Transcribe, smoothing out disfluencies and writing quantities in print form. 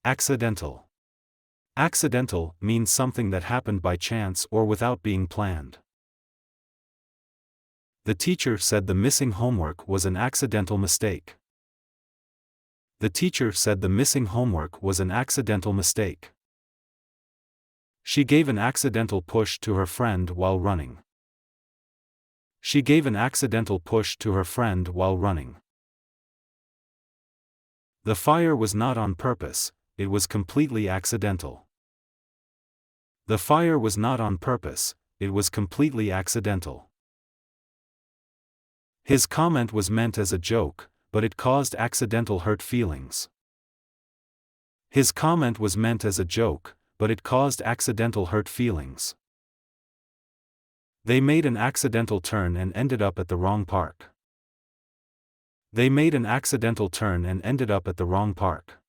Accidental. Accidental means something that happened by chance or without being planned. The teacher said the missing homework was an accidental mistake. The teacher said the missing homework was an accidental mistake. She gave an accidental push to her friend while running. She gave an accidental push to her friend while running. The fire was not on purpose, it was completely accidental. The fire was not on purpose, it was completely accidental. His comment was meant as a joke, but it caused accidental hurt feelings. His comment was meant as a joke, but it caused accidental hurt feelings. They made an accidental turn and ended up at the wrong park. They made an accidental turn and ended up at the wrong park.